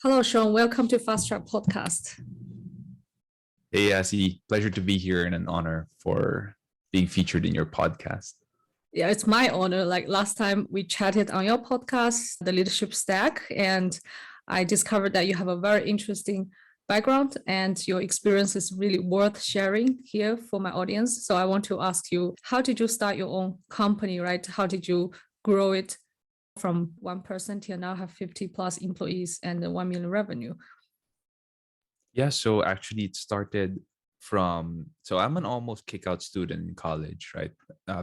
Hello, Sean. Welcome to Fast Track Podcast. Hey, Yassi, pleasure to be here and an honor for being featured in your podcast. Yeah, it's my honor. Like last time we chatted on your podcast, The Leadership Stack, and I discovered that you have a very interesting background and your experience is really worth sharing here for my audience. So I want to ask you, how did you start your own company, right? How did you grow it from one person till now have 50 plus employees and 1 million revenue? Yeah, so actually it started so I'm an almost kick-out student in college, right?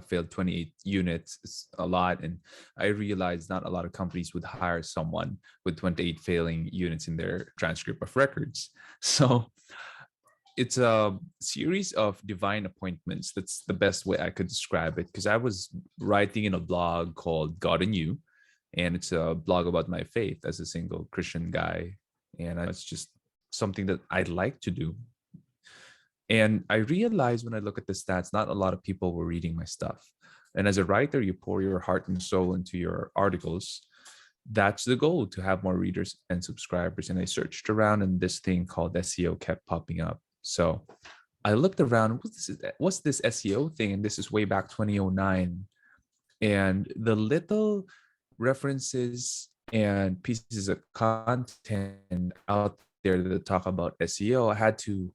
Failed 28 units, it's a lot. And I realized not a lot of companies would hire someone with 28 failing units in their transcript of records. So it's a series of divine appointments. That's the best way I could describe it, because I was writing in a blog called God and You, and it's a blog about my faith as a single Christian guy. And it's just something that I like to do. And I realized when I look at the stats, not a lot of people were reading my stuff. And as a writer, you pour your heart and soul into your articles. That's the goal, to have more readers and subscribers. And I searched around and this thing called SEO kept popping up. So I looked around, what's this SEO thing? And this is way back 2009. And the little references and pieces of content out there that talk about SEO, I had to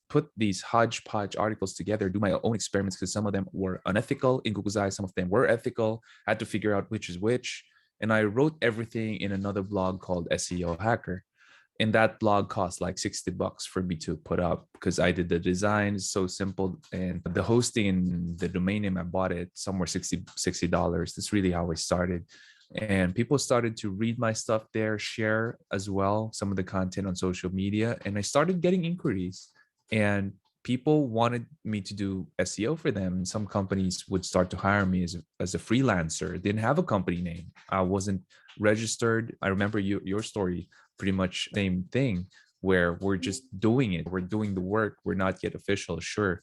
put these hodgepodge articles together, do my own experiments, because some of them were unethical in Google's eyes, some of them were ethical. I had to figure out which is which. And I wrote everything in another blog called SEO Hacker. And that blog cost like $60 for me to put up, because I did the design. It's so simple. And the hosting and the domain name, I bought it somewhere $60. That's really how I started. And people started to read my stuff there, share as well some of the content on social media. And I started getting inquiries. And people wanted me to do SEO for them. Some companies would start to hire me as a freelancer. Didn't have a company name. I wasn't registered. I remember your story, pretty much same thing, where we're just doing it. We're doing the work. We're not yet official, sure.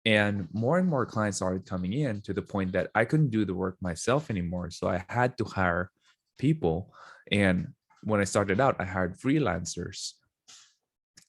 And more clients started coming in, to the point that I couldn't do the work myself anymore. So I had to hire people. And when I started out, I hired freelancers.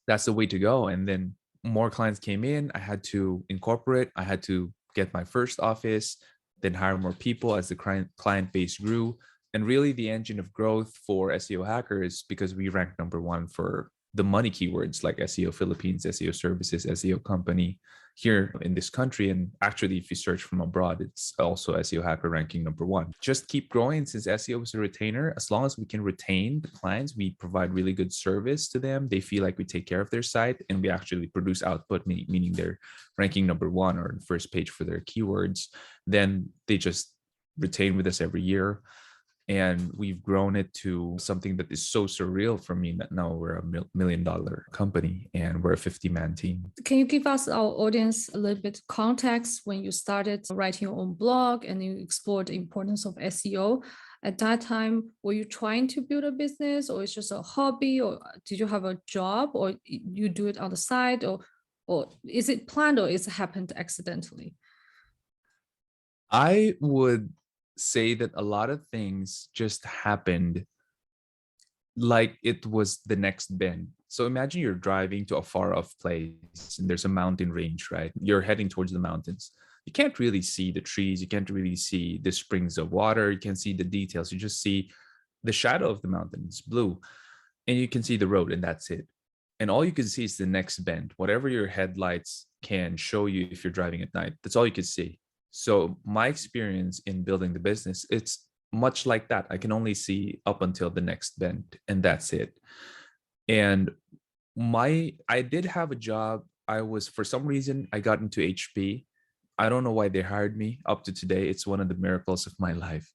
That's the way to go. And then more clients came in. I had to incorporate. I had to get my first office, then hire more people as the client base grew. And really the engine of growth for SEO Hackers, because we ranked number one for the money keywords like SEO Philippines, SEO services, SEO company here in this country. And actually, if you search from abroad, it's also SEO Hacker ranking number one. Just keep growing, since SEO is a retainer. As long as we can retain the clients, we provide really good service to them. They feel like we take care of their site, and we actually produce output, meaning they're ranking number one or first page for their keywords. Then they just retain with us every year. And we've grown it to something that is so surreal for me that now we're a $1 million company and we're a 50-man team. Can you give us, our audience, a little bit context when you started writing your own blog and you explored the importance of SEO? At that time, were you trying to build a business, or it's just a hobby, or did you have a job, or you do it on the side, or is it planned, or is it happened accidentally? I would say that a lot of things just happened like it was the next bend. So imagine you're driving to a far off place and there's a mountain range, right? You're heading towards the mountains. You can't really see the trees. You can't really see the springs of water. You can't see the details. You just see the shadow of the mountain. It's blue. And you can see the road, and that's it. And all you can see is the next bend. Whatever your headlights can show you if you're driving at night, that's all you can see. So my experience in building the business, it's much like that. I can only see up until the next bend, and that's it. And I did have a job. I was, for some reason, I got into HP. I don't know why they hired me up to today. It's one of the miracles of my life.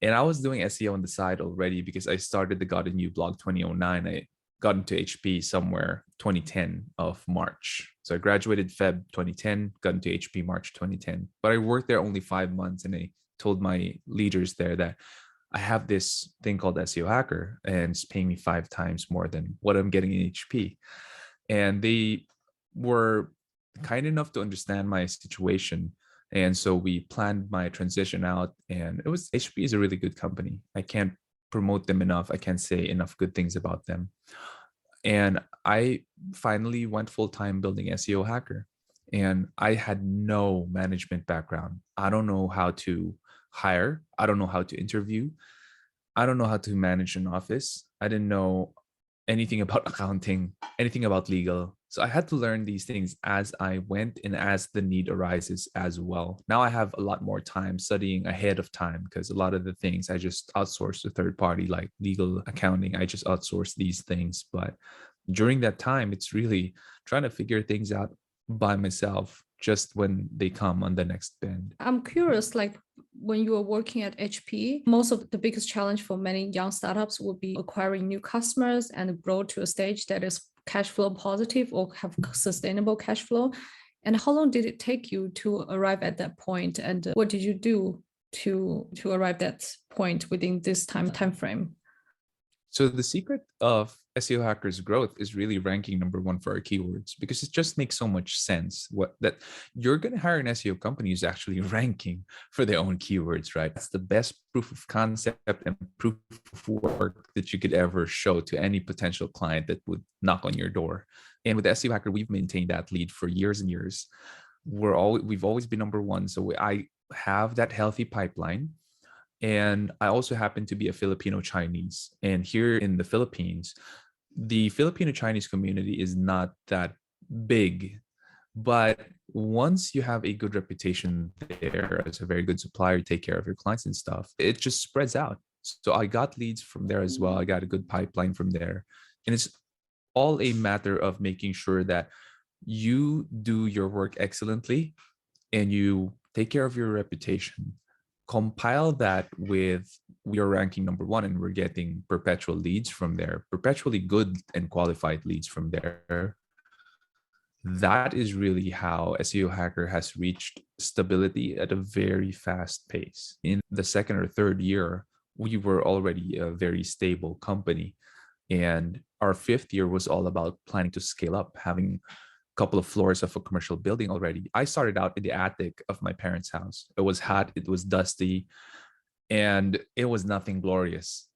And I was doing SEO on the side already, because I started the God and You blog 2009. I got into HP somewhere 2010 of March. So I graduated Feb 2010, got into HP March 2010. But I worked there only 5 months, and I told my leaders there that I have this thing called SEO Hacker, and it's paying me 5 times more than what I'm getting in HP. And they were kind enough to understand my situation. And so we planned my transition out, and HP is a really good company. I can't promote them enough. I can't say enough good things about them. And I finally went full time building SEO Hacker. And I had no management background. I don't know how to hire, I don't know how to interview, I don't know how to manage an office. I didn't know anything about accounting, anything about legal. So I had to learn these things as I went and as the need arises as well. Now I have a lot more time studying ahead of time because a lot of the things I just outsource to third party, like legal accounting. I just outsource these things. But during that time, it's really trying to figure things out by myself just when they come on the next bend. I'm curious, like when you were working at HP, most of the biggest challenge for many young startups would be acquiring new customers and grow to a stage that is cash flow positive or have sustainable cash flow. And how long did it take you to arrive at that point? And what did you do to arrive at that point within this time frame? So the secret of SEO Hacker's growth is really ranking number one for our keywords, because it just makes so much sense that you're going to hire an SEO company who's actually ranking for their own keywords, right? That's the best proof of concept and proof of work that you could ever show to any potential client that would knock on your door. And with SEO Hacker, we've maintained that lead for years and years. We've always been number one. So I have that healthy pipeline. And I also happen to be a Filipino Chinese. And here in the Philippines, the Filipino Chinese community is not that big. But once you have a good reputation there as a very good supplier, you take care of your clients and stuff, it just spreads out. So I got leads from there as well. I got a good pipeline from there. And it's all a matter of making sure that you do your work excellently and you take care of your reputation. Compile that with, we are ranking number one and we're getting perpetual leads from there, perpetually good and qualified leads from there. That is really how SEO Hacker has reached stability at a very fast pace. In the second or third year, we were already a very stable company. And our fifth year was all about planning to scale up, having couple of floors of a commercial building already. I started out in the attic of my parents' house. It was hot, it was dusty, and it was nothing glorious.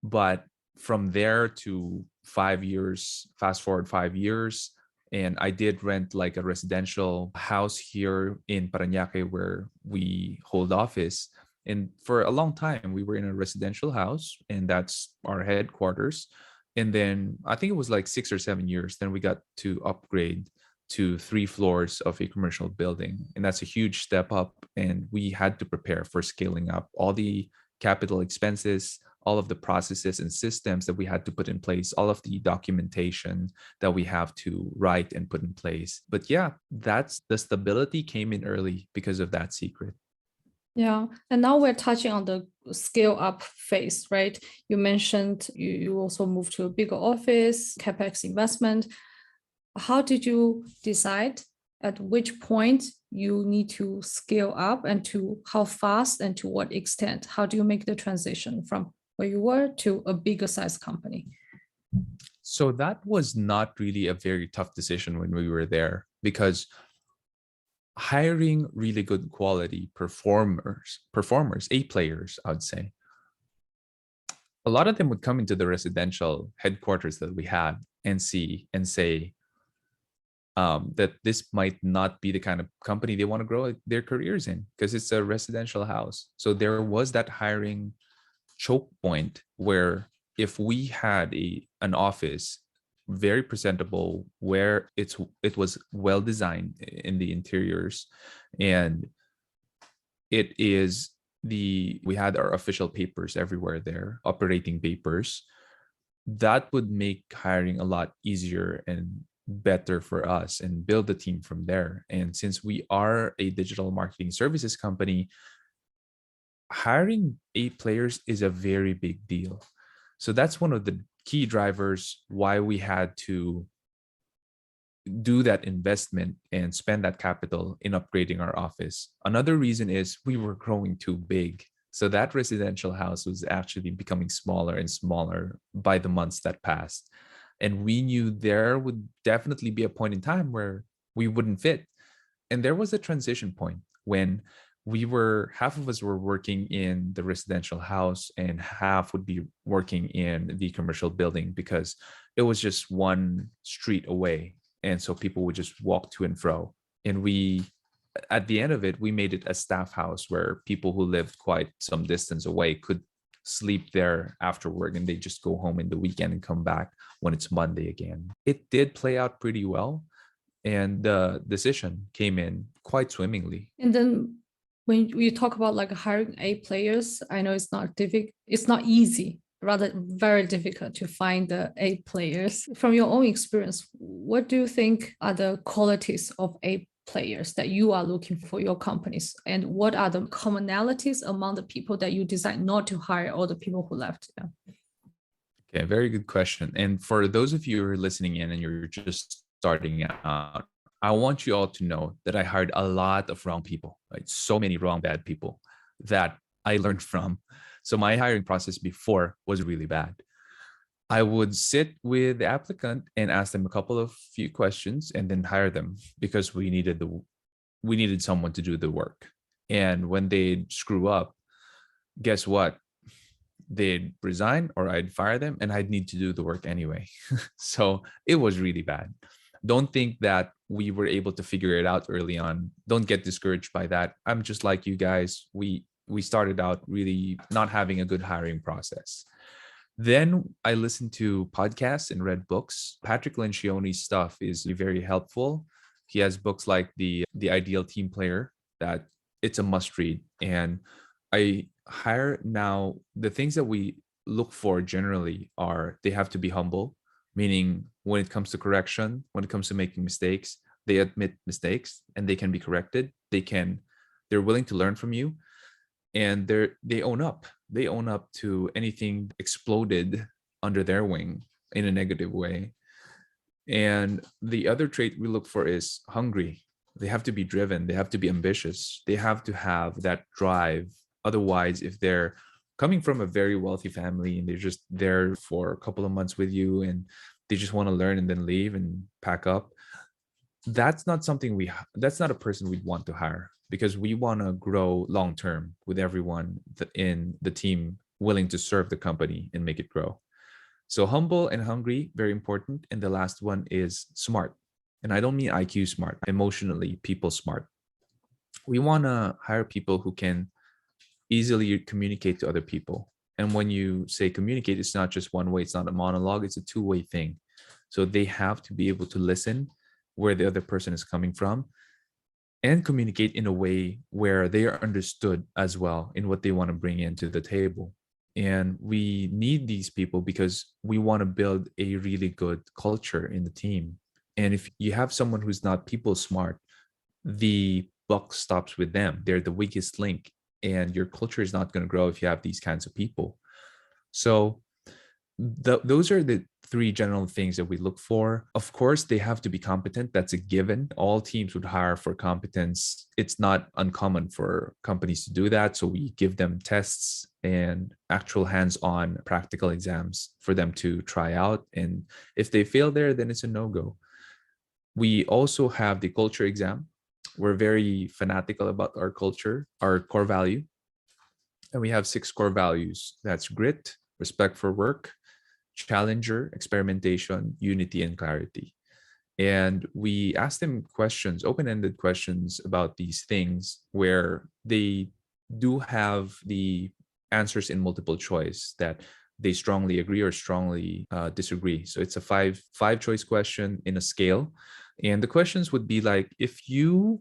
But from there to 5 years, fast forward 5 years, and I did rent like a residential house here in Parañaque where we hold office. And for a long time, we were in a residential house, and that's our headquarters. And then I think it was like 6 or 7 years, then we got to upgrade to 3 floors of a commercial building. And that's a huge step up. And we had to prepare for scaling up all the capital expenses, all of the processes and systems that we had to put in place, all of the documentation that we have to write and put in place. But yeah, that's the stability came in early because of that secret. Yeah, and now we're touching on the scale up phase, right? You mentioned you also moved to a bigger office, CapEx investment. How did you decide at which point you need to scale up and to how fast and to what extent? How do you make the transition from where you were to a bigger size company? So that was not really a very tough decision when we were there, because hiring really good quality performers, A players, I would say, a lot of them would come into the residential headquarters that we had and see and say, that this might not be the kind of company they want to grow their careers in, because it's a residential house. So there was that hiring choke point where if we had an office very presentable, where it was well designed in the interiors, and we had our official papers everywhere there, operating papers, that would make hiring a lot easier and better for us and build the team from there. And since we are a digital marketing services company, hiring A players is a very big deal. So that's one of the key drivers why we had to do that investment and spend that capital in upgrading our office. Another reason is we were growing too big. So that residential house was actually becoming smaller and smaller by the months that passed. And we knew there would definitely be a point in time where we wouldn't fit. And there was a transition point when we were half of us were working in the residential house and half would be working in the commercial building because it was just one street away, and so people would just walk to and fro. And we, at the end of it, we made it a staff house where people who lived quite some distance away could sleep there after work, and they just go home in the weekend and come back when it's Monday again. It did play out pretty well, and the decision came in quite swimmingly. And then when you talk about like hiring A players, I know it's not difficult, it's not easy, rather very difficult to find the A players. From your own experience, what do you think are the qualities of A players that you are looking for your companies? And what are the commonalities among the people that you decide not to hire or the people who left? Yeah. Okay, very good question. And for those of you who are listening in and you're just starting out, I want you all to know that I hired a lot of wrong people, right? So many wrong, bad people that I learned from. So my hiring process before was really bad. I would sit with the applicant and ask them a couple of few questions and then hire them because we needed someone to do the work. And when they screw up, guess what? They'd resign or I'd fire them and I'd need to do the work anyway. So it was really bad. Don't think that we were able to figure it out early on. Don't get discouraged by that. I'm just like you guys. We started out really not having a good hiring process. Then I listened to podcasts and read books. Patrick Lencioni's stuff is very helpful. He has books like the Ideal Team Player that it's a must read. And I hire now, the things that we look for generally are they have to be humble, meaning when it comes to correction, when it comes to making mistakes, they admit mistakes and they can be corrected. They're willing to learn from you, and they own up. They own up to anything exploded under their wing in a negative way. And the other trait we look for is hungry. They have to be driven. They have to be ambitious. They have to have that drive. Otherwise, if they're coming from a very wealthy family and they're just there for a couple of months with you and they just want to learn and then leave and pack up, that's not that's not a person we'd want to hire, because we want to grow long term with everyone in the team willing to serve the company and make it grow. So humble and hungry, very important. And the last one is smart. And I don't mean IQ smart, emotionally people smart. We want to hire people who can easily communicate to other people. And when you say communicate, it's not just one way, it's not a monologue, it's a two-way thing. So they have to be able to listen where the other person is coming from and communicate in a way where they are understood as well in what they want to bring into the table. And we need these people because we want to build a really good culture in the team. And if you have someone who's not people smart, the buck stops with them. They're the weakest link, and your culture is not going to grow if you have these kinds of people. So those are the three general things that we look for. Of course, they have to be competent. That's a given. All teams would hire for competence. It's not uncommon for companies to do that. So we give them tests and actual hands-on practical exams for them to try out. And if they fail there, then it's a no-go. We also have the culture exam. We're very fanatical about our culture, our core value. And we have 6 core values. That's grit, respect for work, challenger, experimentation, unity, and clarity. And we ask them questions, open-ended questions about these things where they do have the answers in multiple choice that they strongly agree or strongly disagree. So it's a five choice question in a scale. And the questions would be like, if you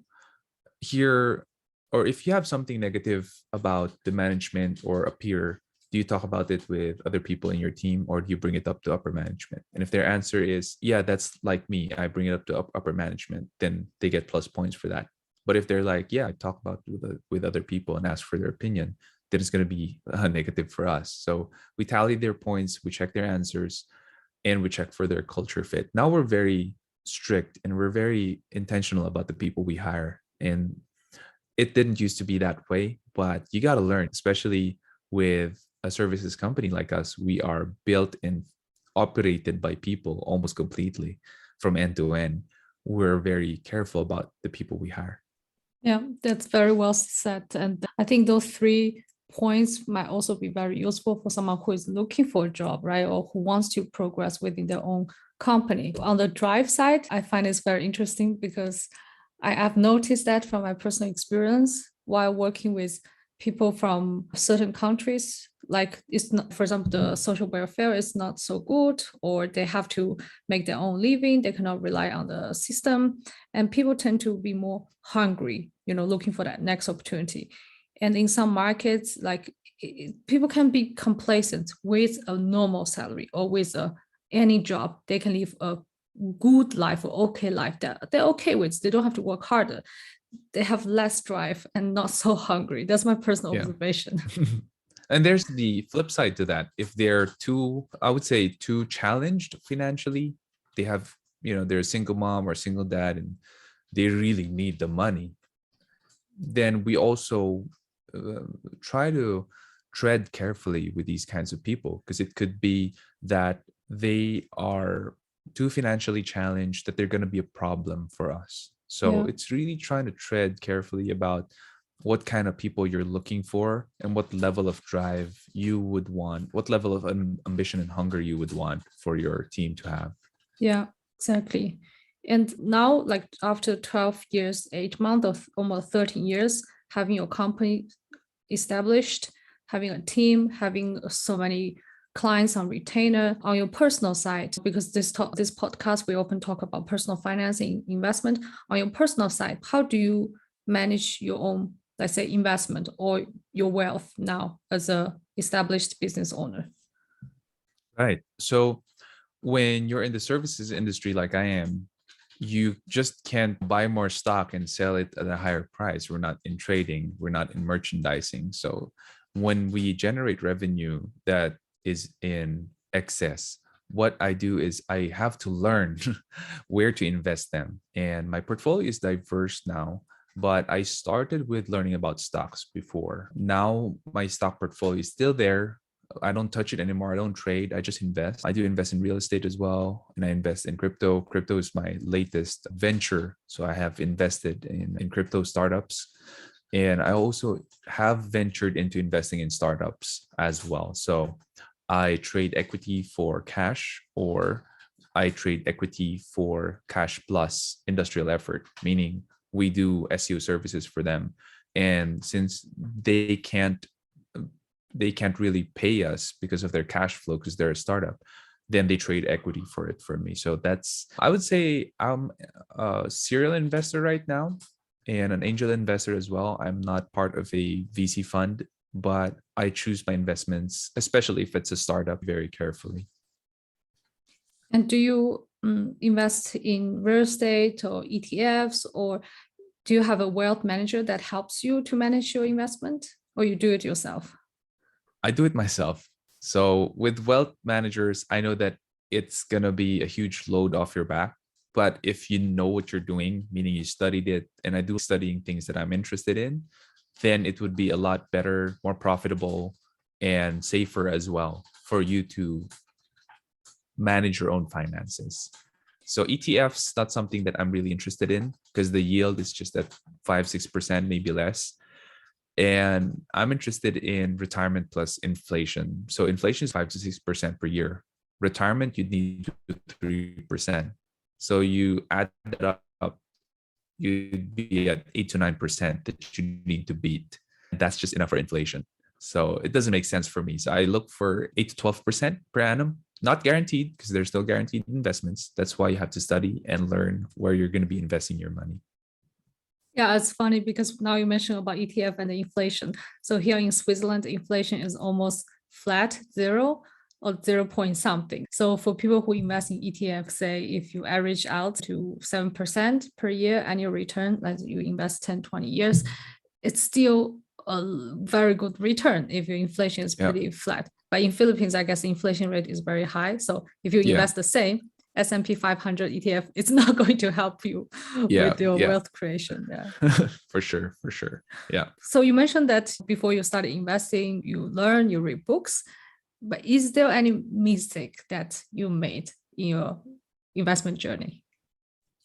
hear or if you have something negative about the management or a peer, do you talk about it with other people in your team, or do you bring it up to upper management? And if their answer is, yeah, that's like me, I bring it up to upper management, then they get plus points for that. But if they're like, yeah, I talk about with other people and ask for their opinion, then it's going to be a negative for us. So we tally their points, we check their answers, and we check for their culture fit. Now we're very strict and we're very intentional about the people we hire. And it didn't used to be that way, but you got to learn, especially with a services company like us. We are built and operated by people almost completely from end to end. We're very careful about the people we hire. Yeah, that's very well said. And I think those 3 points might also be very useful for someone who is looking for a job, right? Or who wants to progress within their own company. On the drive side, I find it's very interesting because have noticed that from my personal experience while working with people from certain countries. Like it's not, for example, the social welfare is not so good, or they have to make their own living. They cannot rely on the system, and people tend to be more hungry, looking for that next opportunity. And in some markets, like people can be complacent with a normal salary or with any job. They can live a good life or okay life that they're okay with. They don't have to work harder. They have less drive and not so hungry. That's my personal Yeah. observation. And there's the flip side to that. If they're too, I would say, too challenged financially, they have, they're a single mom or a single dad and they really need the money, then we also try to tread carefully with these kinds of people, because it could be that they are too financially challenged, that they're going to be a problem for us. So Yeah. it's really trying to tread carefully about what kind of people you're looking for and what level of drive you would want, what level of ambition and hunger you would want for your team to have. Yeah, exactly. And now, like after 12 years, 8 months, of almost 13 years, having your company established, having a team, having so many clients on retainer on your personal side, because this podcast we often talk about personal financing investment. On your personal side, how do you manage your own, let's say, investment or your wealth now as a established business owner? Right. So when you're in the services industry like I am, you just can't buy more stock and sell it at a higher price. We're not in trading, we're not in merchandising. So when we generate revenue that is in excess, what I do is I have to learn where to invest them. And my portfolio is diverse now, but I started with learning about stocks before. Now my stock portfolio is still there. I don't touch it anymore. I don't trade. I just invest. I do invest in real estate as well. And I invest in crypto. Crypto is my latest venture. So I have invested in crypto startups. And I also have ventured into investing in startups as well. So I trade equity for cash, or I trade equity for cash plus industrial effort, meaning we do SEO services for them. And since they can't really pay us because of their cash flow, because they're a startup, then they trade equity for it for me. So that's, I would say, I'm a serial investor right now and an angel investor as well. I'm not part of a VC fund, but I choose my investments, especially if it's a startup, very carefully. And do you invest in real estate or ETFs, or do you have a wealth manager that helps you to manage your investment, or you do it yourself? I do it myself. So with wealth managers, I know that it's going to be a huge load off your back. But if you know what you're doing, meaning you studied it, and I do studying things that I'm interested in, then it would be a lot better, more profitable, and safer as well for you to manage your own finances. So ETFs, not something that I'm really interested in, because the yield is just at 5-6%, maybe less. And I'm interested in retirement plus inflation. So inflation is 5-6% per year. Retirement, you need 3%. So you add that up, you'd be at 8-9% that you need to beat. And that's just enough for inflation. So it doesn't make sense for me. So I look for 8-12% per annum. Not guaranteed, because there's still guaranteed investments. That's why you have to study and learn where you're going to be investing your money. Yeah, it's funny because now you mentioned about ETF and the inflation. So here in Switzerland, inflation is almost flat, zero or 0 point something. So for people who invest in ETF, say if you average out to 7% per year annual return, like you invest 10, 20 years, it's still a very good return if your inflation is Yeah. pretty flat. But in Philippines, I guess the inflation rate is very high. So if you Yeah. invest the same, S&P 500 ETF, it's not going to help you with your wealth creation. Yeah. For sure. For sure. Yeah. So you mentioned that before you started investing, you learn, you read books. But is there any mistake that you made in your investment journey?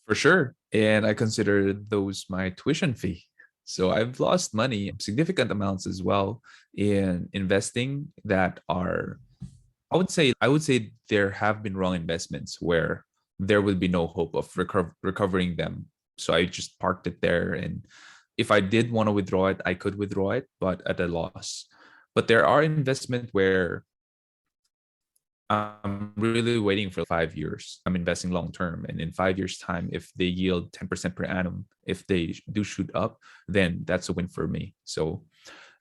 For sure. And I consider those my tuition fee. So I've lost money, significant amounts as well, in investing that are, I would say there have been wrong investments where there would be no hope of recovering them. So I just parked it there, and if I did want to withdraw it, I could withdraw it, but at a loss. But there are investments where I'm really waiting for 5 years. I'm investing long term. And in 5 years' time, if they yield 10% per annum, if they do shoot up, then that's a win for me. So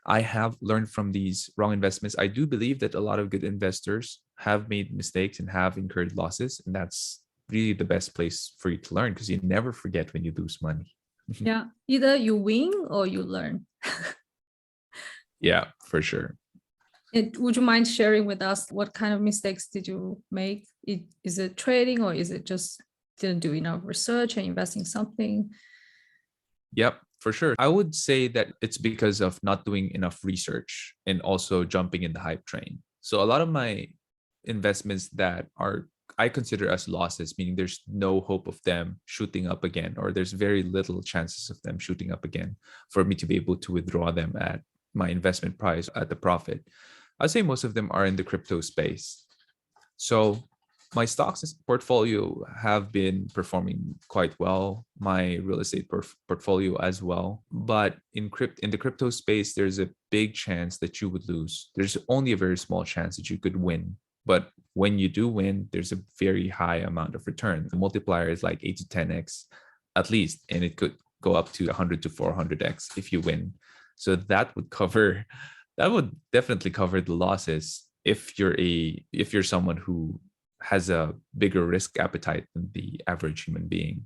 I have learned from these wrong investments. I do believe that a lot of good investors have made mistakes and have incurred losses. And that's really the best place for you to learn, because you never forget when you lose money. Yeah, either you win or you learn. Yeah, for sure. And would you mind sharing with us what kind of mistakes did you make? Is it trading, or is it just didn't do enough research and invest in something? Yep, for sure. I would say that it's because of not doing enough research and also jumping in the hype train. So a lot of my investments that are I consider as losses, meaning there's no hope of them shooting up again, or there's very little chances of them shooting up again for me to be able to withdraw them at my investment price at the profit. I'd say most of them are in the crypto space. So my stocks portfolio have been performing quite well. My real estate portfolio as well. But in the crypto space, there's a big chance that you would lose. There's only a very small chance that you could win. But when you do win, there's a very high amount of return. The multiplier is like 8 to 10x at least, and it could go up to 100 to 400x if you win. So that would definitely cover the losses if you're someone who has a bigger risk appetite than the average human being.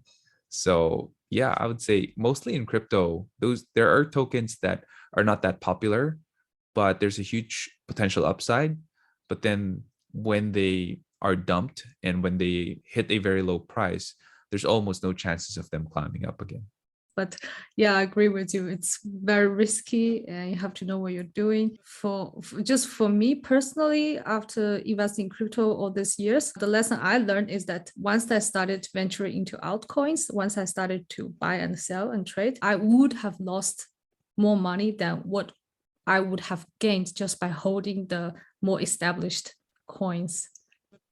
So yeah, I would say mostly in crypto, there are tokens that are not that popular, but there's a huge potential upside. But then when they are dumped and when they hit a very low price, there's almost no chances of them climbing up again. But yeah, I agree with you. It's very risky and you have to know what you're doing. Just for me personally, after investing in crypto all these years, the lesson I learned is that once I started venturing into altcoins, once I started to buy and sell and trade, I would have lost more money than what I would have gained just by holding the more established coins.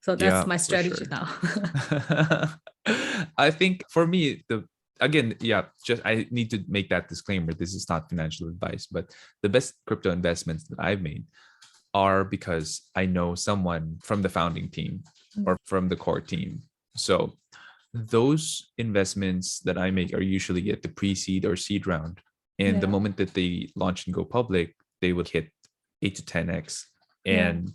So that's Yeah, my for strategy sure. now. I think for me, the again, yeah, just I need to make that disclaimer. This is not financial advice, but the best crypto investments that I've made are because I know someone from the founding team or from the core team. So those investments that I make are usually at the pre-seed or seed round. And the Yeah, moment that they launch and go public, they would hit 8 to 10x. yeah, And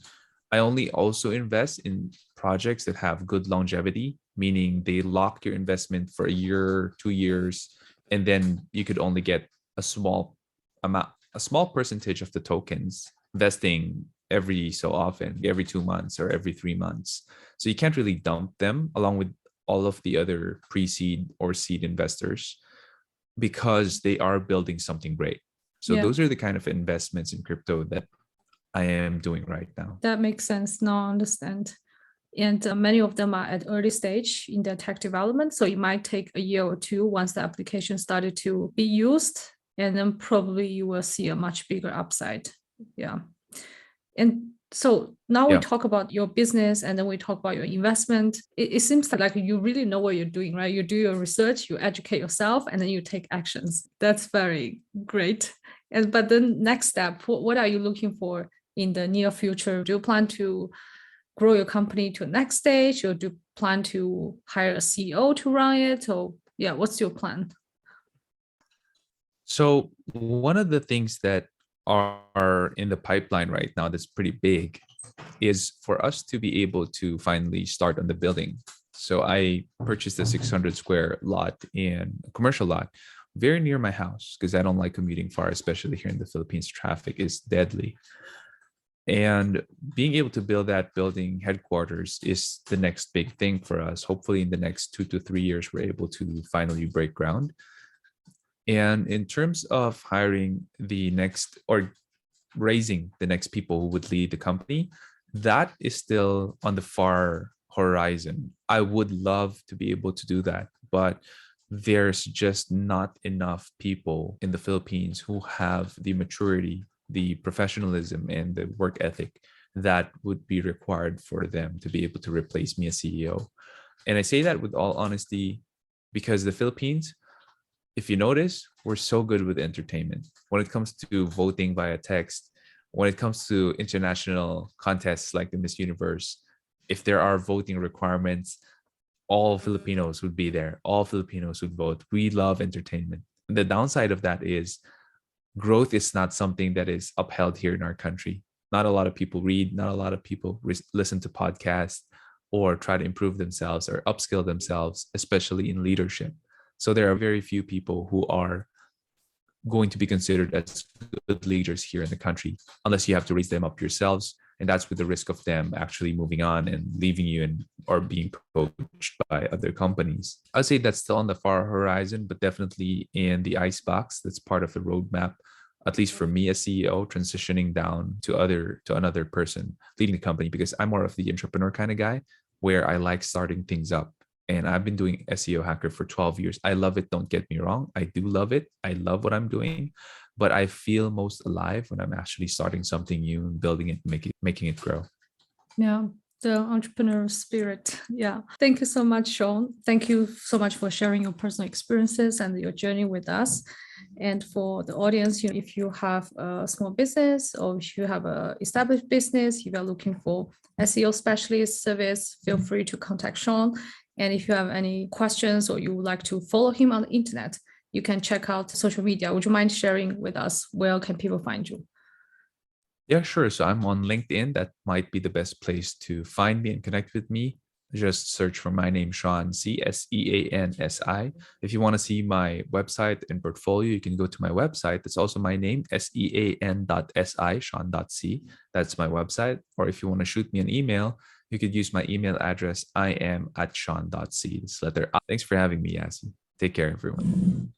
I only also invest in projects that have good longevity, meaning they lock your investment for a year, 2 years, and then you could only get a small amount, a small percentage of the tokens vesting every so often, every 2 months or every 3 months. So you can't really dump them along with all of the other pre-seed or seed investors because they are building something great. So yeah. those are the kind of investments in crypto that I am doing right now. That makes sense. Now I understand. And many of them are at early stage in their tech development. So it might take a year or two once the application started to be used. And then probably you will see a much bigger upside. Yeah. And so now we Yeah. talk about your business and then we talk about your investment. It seems like you really know what you're doing, right? You do your research, you educate yourself, and then you take actions. That's very great. And but then next step, what are you looking for in the near future? Do you plan to grow your company to the next stage, or do you plan to hire a CEO to run it? Or yeah, what's your plan? So one of the things that are in the pipeline right now that's pretty big is for us to be able to finally start on the building. So I purchased a 600 square lot in a commercial lot very near my house because I don't like commuting far, especially here in the Philippines. Traffic is deadly. And being able to build that building headquarters is the next big thing for us. Hopefully, in the next 2 to 3 years, we're able to finally break ground. And in terms of hiring the next or raising the next people who would lead the company, that is still on the far horizon. I would love to be able to do that, but there's just not enough people in the Philippines who have the maturity, the professionalism, and the work ethic that would be required for them to be able to replace me as CEO. And I say that with all honesty because the Philippines, if you notice, we're so good with entertainment. When it comes to voting via text, when it comes to international contests like the Miss Universe, if there are voting requirements, all Filipinos would be there. All Filipinos would vote. We love entertainment. The downside of that is growth is not something that is upheld here in our country. Not a lot of people read, not a lot of people listen to podcasts or try to improve themselves or upskill themselves, especially in leadership. So there are very few people who are going to be considered as good leaders here in the country, unless you have to raise them up yourselves. And that's with the risk of them actually moving on and leaving you and or being poached by other companies. I'd say that's still on the far horizon, but definitely in the icebox. That's part of the roadmap, at least for me as CEO, transitioning down to another person leading the company, because I'm more of the entrepreneur kind of guy where I like starting things up. And I've been doing SEO Hacker for 12 years. I love it. Don't get me wrong. I do love it. I love what I'm doing, but I feel most alive when I'm actually starting something new and building it, making it grow. Yeah, the entrepreneur spirit. Yeah. Thank you so much, Sean. Thank you so much for sharing your personal experiences and your journey with us. And for the audience, if you have a small business or if you have an established business, if you are looking for SEO specialist service, feel free to contact Sean. And if you have any questions or you would like to follow him on the internet, you can check out social media. Would you mind sharing with us where can people find you? Yeah, sure. So I'm on LinkedIn. That might be the best place to find me and connect with me. Just search for my name, Sean, Seansi. If you want to see my website and portfolio, you can go to my website. That's also my name, sean.si, Sean.c. That's my website. Or if you want to shoot me an email, you could use my email address, im@sean.c. This letter. Thanks for having me, Yasi. Take care, everyone.